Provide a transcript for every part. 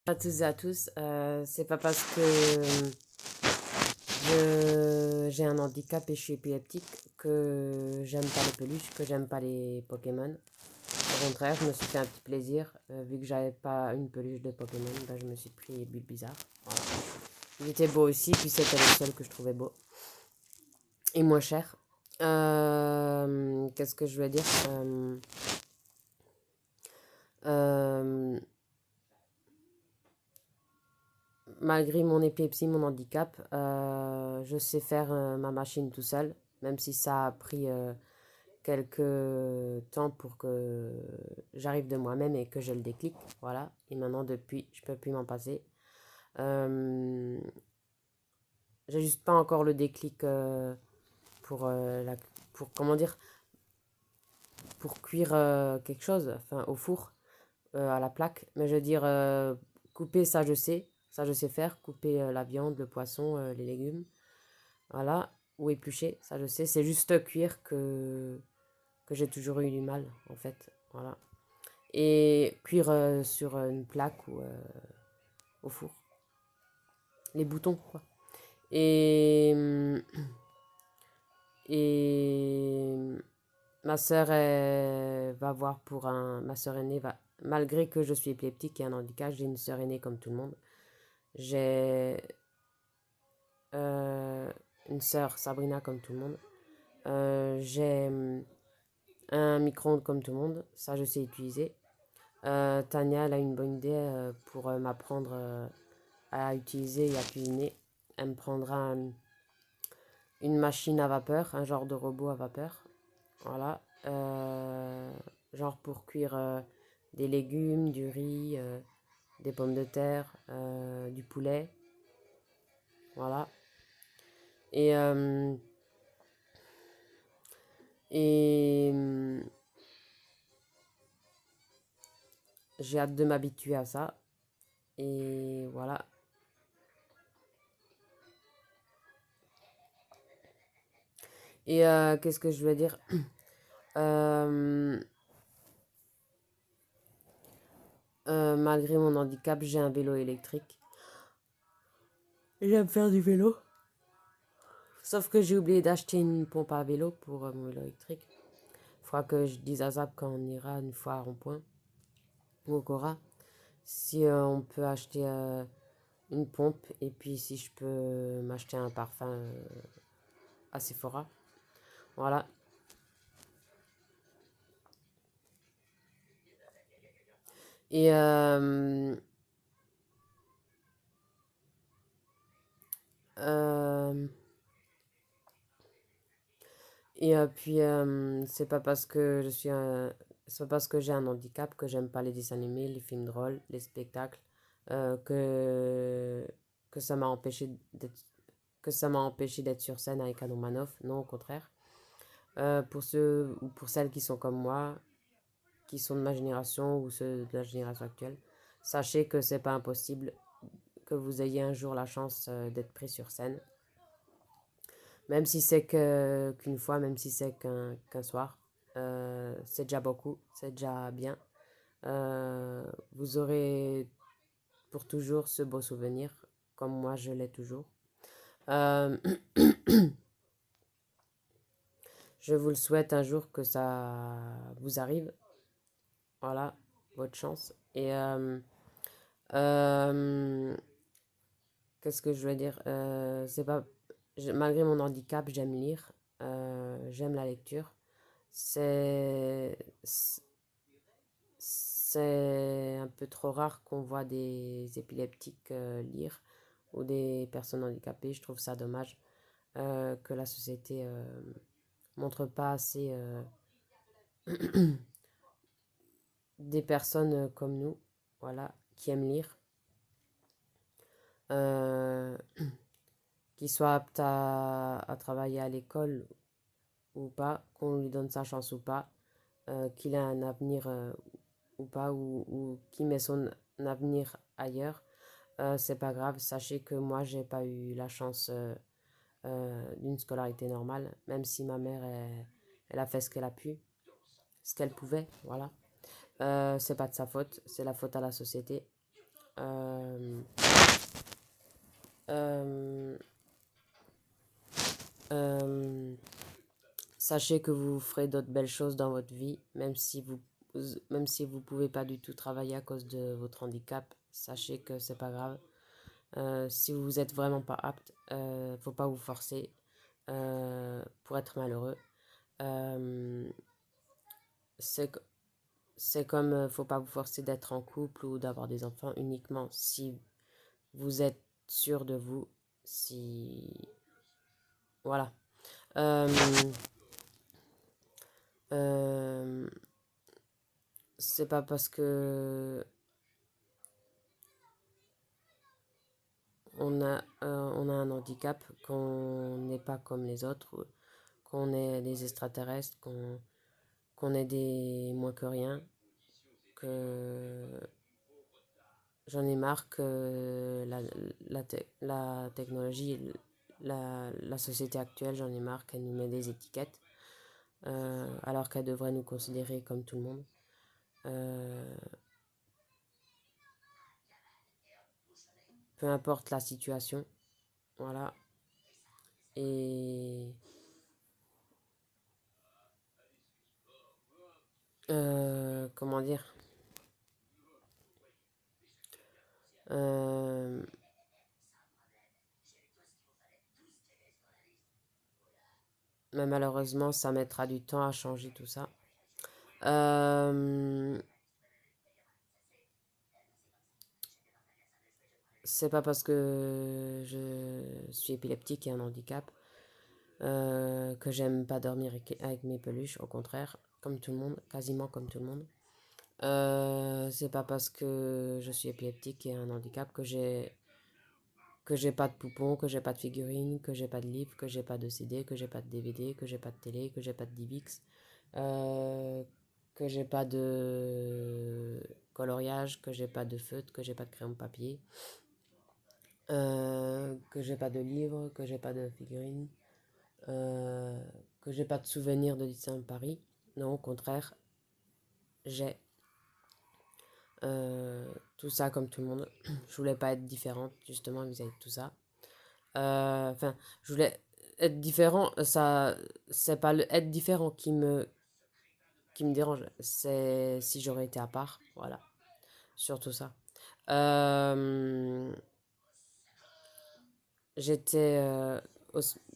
À tous et à tous, c'est pas parce que j'ai un handicap et je suis épileptique que j'aime pas les peluches, que j'aime pas les Pokémon. Au contraire, je me suis fait un petit plaisir. Vu que j'avais pas une peluche de Pokémon, bah, je me suis pris Bulbizarre. Voilà. Il était beau aussi, puis c'était le seul que je trouvais beau. Et moins cher. Qu'est-ce que je voulais dire euh, Malgré mon épilepsie, mon handicap, je sais faire ma machine tout seul, même si ça a pris quelques temps pour que j'arrive de moi-même et que je le déclic. Voilà. Et maintenant, depuis, je peux plus m'en passer. Euh, j'ai juste pas encore le déclic pour pour comment dire, pour cuire quelque chose, enfin au four, à la plaque. Mais je veux dire, couper ça, je sais faire. Couper la viande, le poisson, les légumes. Voilà, ou éplucher, ça je sais. C'est juste cuire que j'ai toujours eu du mal, en fait. Voilà. Et cuire sur une plaque ou au four. Les boutons, quoi. Et, et ma sœur, elle va voir pour un. Ma sœur aînée va. Malgré que je suis épileptique et un handicap, j'ai une sœur aînée comme tout le monde. J'ai euh, une sœur, Sabrina, comme tout le monde. J'ai un micro-ondes comme tout le monde, ça je sais utiliser. Tania, elle a une bonne idée pour m'apprendre à utiliser et à cuisiner. Elle me prendra une machine à vapeur, un genre de robot à vapeur. Voilà. Genre pour cuire des légumes, du riz, des pommes de terre, du poulet. Voilà. Et, et j'ai hâte de m'habituer à ça. Et voilà. Et qu'est-ce que je veux dire malgré mon handicap, j'ai un vélo électrique. J'aime faire du vélo. Sauf que j'ai oublié d'acheter une pompe à vélo pour mon vélo électrique. Il faudra que je dise à Zap quand on ira une fois à Rond-Point ou au Cora si on peut acheter une pompe et puis si je peux m'acheter un parfum à Sephora. Voilà. Et euh, puis, c'est pas parce que c'est pas parce que j'ai un handicap que j'aime pas les dessins animés, les films drôles, les spectacles, euh, que, que ça m'a empêché que ça m'a empêché d'être sur scène avec Anne Romanoff. Non, au contraire. Pour ceux ou pour celles qui sont comme moi, qui sont de ma génération ou ceux de la génération actuelle, sachez que c'est pas impossible que vous ayez un jour la chance d'être pris sur scène. Même si c'est qu'une fois, même si c'est qu'un soir, c'est déjà beaucoup, c'est déjà bien. Vous aurez pour toujours ce beau souvenir, comme moi je l'ai toujours. Euh, je vous le souhaite un jour que ça vous arrive. Voilà, votre chance. Et euh, qu'est-ce que je veux dire c'est pas, malgré mon handicap, j'aime lire, j'aime la lecture. C'est C'est un peu trop rare qu'on voit des épileptiques lire ou des personnes handicapées. Je trouve ça dommage que la société montre pas assez des personnes comme nous, voilà, qui aiment lire, euh, qui soient aptes à travailler à l'école ou pas, qu'on lui donne sa chance ou pas, qu'il a un avenir ou pas, ou qui met son avenir ailleurs. C'est pas grave, sachez que moi j'ai pas eu la chance d'une scolarité normale, même si ma mère elle a fait ce qu'elle a pu, ce qu'elle pouvait, voilà. C'est pas de sa faute, c'est la faute à la société. Sachez que vous ferez d'autres belles choses dans votre vie, même si vous pouvez pas du tout travailler à cause de votre handicap. Sachez que c'est pas grave. Si vous êtes vraiment pas apte, faut pas vous forcer pour être malheureux. Euh, c'est co- c'est comme faut pas vous forcer d'être en couple ou d'avoir des enfants uniquement si vous êtes sûr de vous. Si voilà. Euh, euh, c'est pas parce que on a un handicap qu'on n'est pas comme les autres, qu'on est des extraterrestres, qu'on est des moins que rien, que j'en ai marre que la technologie, la société actuelle, j'en ai marre qu'elle nous met des étiquettes, alors qu'elle devrait nous considérer comme tout le monde. Euh, Peu importe la situation, voilà. Et comment dire? Euh, mais malheureusement, ça mettra du temps à changer tout ça. Euh, c'est pas parce que je suis épileptique et un handicap que j'aime pas dormir avec mes peluches, au contraire, comme tout le monde, quasiment comme tout le monde. C'est pas parce que je suis épileptique et un handicap que j'ai pas de poupons, que j'ai pas de figurines, que j'ai pas de livres, que j'ai pas de CD, que j'ai pas de DVD, que j'ai pas de télé, que j'ai pas de DivX, euh, que j'ai pas de coloriage, que j'ai pas de feutre, que j'ai pas de crayon de papier, que j'ai pas de livres, que j'ai pas de figurines, euh, que j'ai pas de souvenirs de Disneyland Paris. Non, au contraire, j'ai tout ça comme tout le monde. Je voulais pas être différente justement vis-à-vis de tout ça. Enfin, je voulais être différent. Ça, c'est pas le être différent qui me dérange. C'est si j'aurais été à part. Voilà, surtout ça. Euh, J'étais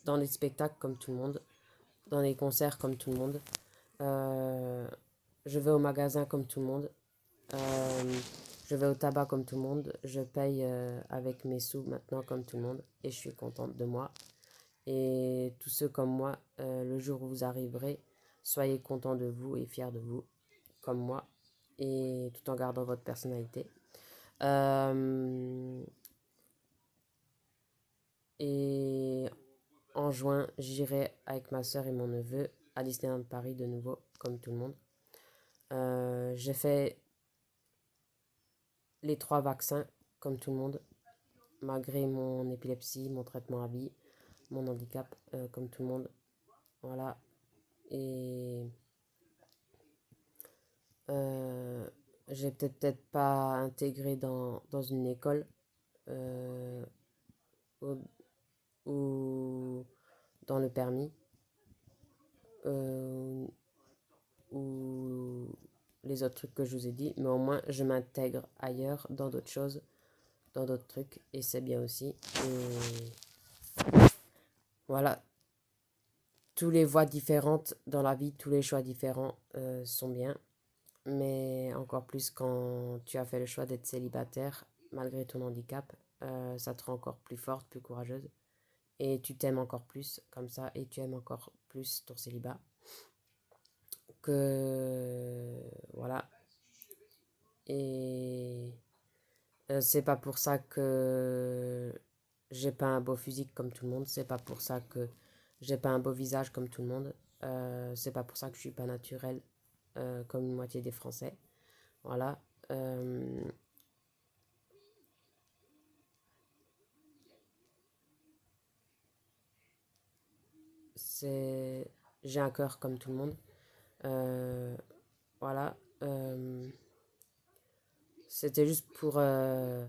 dans les spectacles comme tout le monde, dans les concerts comme tout le monde. Euh, je vais au magasin comme tout le monde. Euh, je vais au tabac comme tout le monde. Je paye avec mes sous maintenant comme tout le monde. Et je suis contente de moi. Et tous ceux comme moi, le jour où vous arriverez, soyez contents de vous et fiers de vous, comme moi, et tout en gardant votre personnalité. Euh, et en juin, j'irai avec ma soeur et mon neveu à Disneyland Paris de nouveau, comme tout le monde. J'ai fait les 3 vaccins, comme tout le monde, malgré mon épilepsie, mon traitement à vie, mon handicap, comme tout le monde. Voilà. Et euh, j'ai peut-être pas intégré dans une école euh, ou, ou dans le permis euh, ou les autres trucs que je vous ai dit, mais au moins je m'intègre ailleurs dans d'autres choses, dans d'autres trucs, et c'est bien aussi. Et voilà, tous les voies différentes dans la vie, tous les choix différents sont bien, mais encore plus quand tu as fait le choix d'être célibataire malgré ton handicap, ça te rend encore plus forte, plus courageuse, et tu t'aimes encore plus comme ça, et tu aimes encore plus ton célibat. Que voilà, et c'est pas pour ça que j'ai pas un beau physique comme tout le monde, c'est pas pour ça que j'ai pas un beau visage comme tout le monde, c'est pas pour ça que je suis pas naturelle comme une moitié des Français. Voilà. Euh, c'est J'ai un cœur comme tout le monde. Euh, voilà. C'était juste pour euh,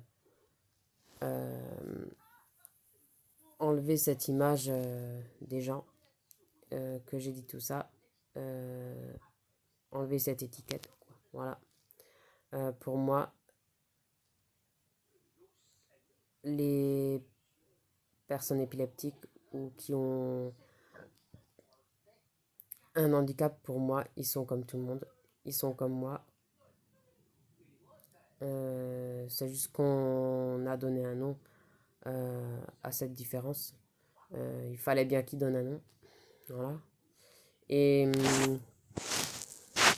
enlever cette image des gens que j'ai dit tout ça, enlever cette étiquette, quoi. Voilà. Pour moi, les personnes épileptiques ou qui ont un handicap, pour moi, ils sont comme tout le monde. Ils sont comme moi. C'est juste qu'on a donné un nom à cette différence. Il fallait bien qu'ils donnent un nom. Voilà. Et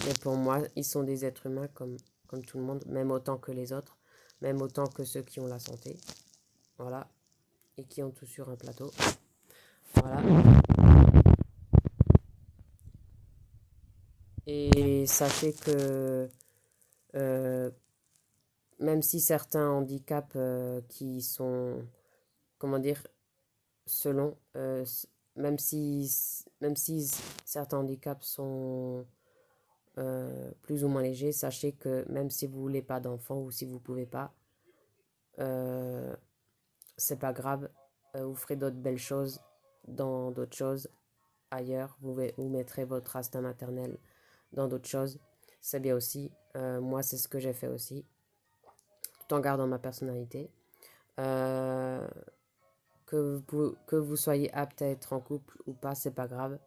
mais pour moi, ils sont des êtres humains comme tout le monde, même autant que les autres, même autant que ceux qui ont la santé. Voilà. Et qui ont tout sur un plateau. Voilà. Et sachez que euh, même si certains handicaps qui sont, comment dire, selon, même si certains handicaps sont plus ou moins légers, sachez que même si vous voulez pas d'enfant ou si vous pouvez pas, euh, c'est pas grave. Vous ferez d'autres belles choses dans d'autres choses ailleurs. Vous mettrez votre instinct maternel dans d'autres choses. C'est bien aussi. Moi, c'est ce que j'ai fait aussi, tout en gardant ma personnalité. Euh, que vous soyez apte à être en couple ou pas, c'est pas grave.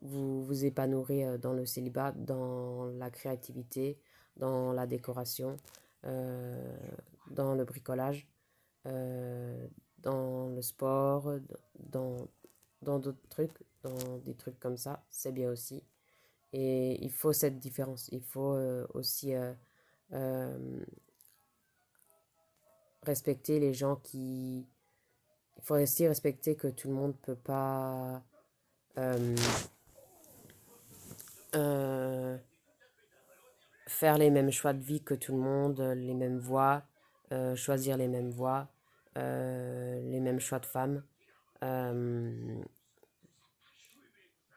Vous épanouirez dans le célibat, dans la créativité, dans la décoration, euh, dans le bricolage, dans le sport, dans, dans d'autres trucs, dans des trucs comme ça, c'est bien aussi. Et il faut cette différence. Il faut aussi euh, respecter les gens qui... Il faut aussi respecter que tout le monde ne peut pas euh, euh, faire les mêmes choix de vie que tout le monde, les mêmes voies, choisir les mêmes voies, les mêmes choix de femmes, euh,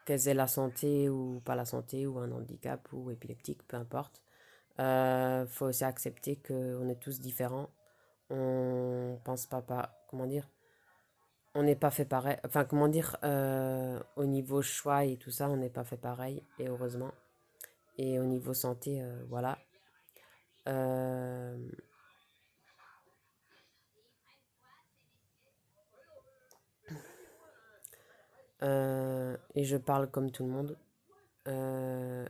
qu'elles aient la santé ou pas la santé, ou un handicap ou épileptique, peu importe. Faut aussi accepter qu'on est tous différents. On pense pas, comment dire, on n'est pas fait pareil. Enfin, comment dire, au niveau choix et tout ça, on n'est pas fait pareil, et heureusement. Et au niveau santé, voilà. Euh, et je parle comme tout le monde. Euh,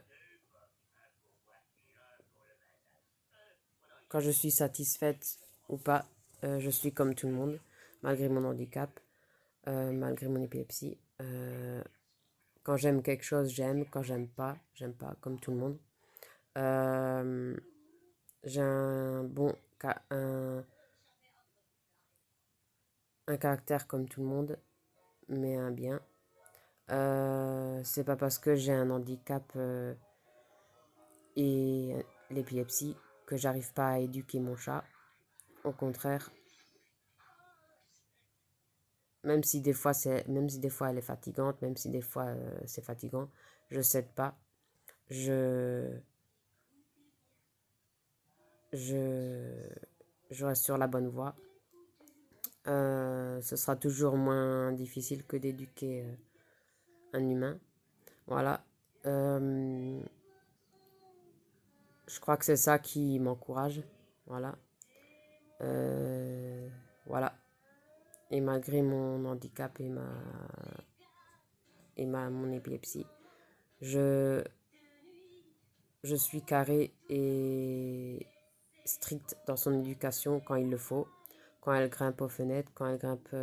Quand je suis satisfaite ou pas, je suis comme tout le monde, malgré mon handicap, malgré mon épilepsie. Quand j'aime quelque chose, j'aime. Quand j'aime pas, comme tout le monde. Euh, j'ai un caractère comme tout le monde, mais un bien. C'est pas parce que j'ai un handicap et l'épilepsie que j'arrive pas à éduquer mon chat. Au contraire, même si des fois elle est fatigante, même si des fois c'est fatigant, je cède pas. Je, je, je reste sur la bonne voie. Ce sera toujours moins difficile que d'éduquer un humain. Voilà. Euh, je crois que c'est ça qui m'encourage. Voilà. Euh, voilà. Et malgré mon handicap et mon épilepsie, je, je suis carré et strict dans son éducation quand il le faut. Quand elle grimpe aux fenêtres, quand elle grimpe,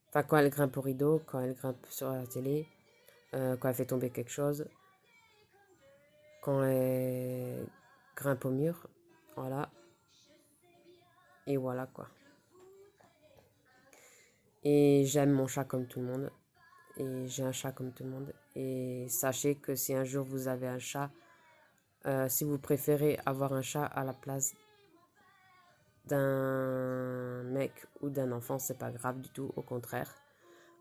enfin quand elle grimpe au rideau, quand elle grimpe sur la télé, quand elle fait tomber quelque chose, quand elle grimpe au mur, voilà. Et voilà quoi. Et j'aime mon chat comme tout le monde. Et j'ai un chat comme tout le monde. Et sachez que si un jour vous avez un chat, si vous préférez avoir un chat à la place d'un mec ou d'un enfant, c'est pas grave du tout, au contraire.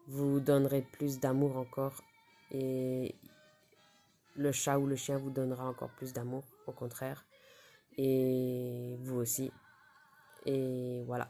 Vous donnerez plus d'amour encore, et le chat ou le chien vous donnera encore plus d'amour, au contraire. Et vous aussi. Et voilà.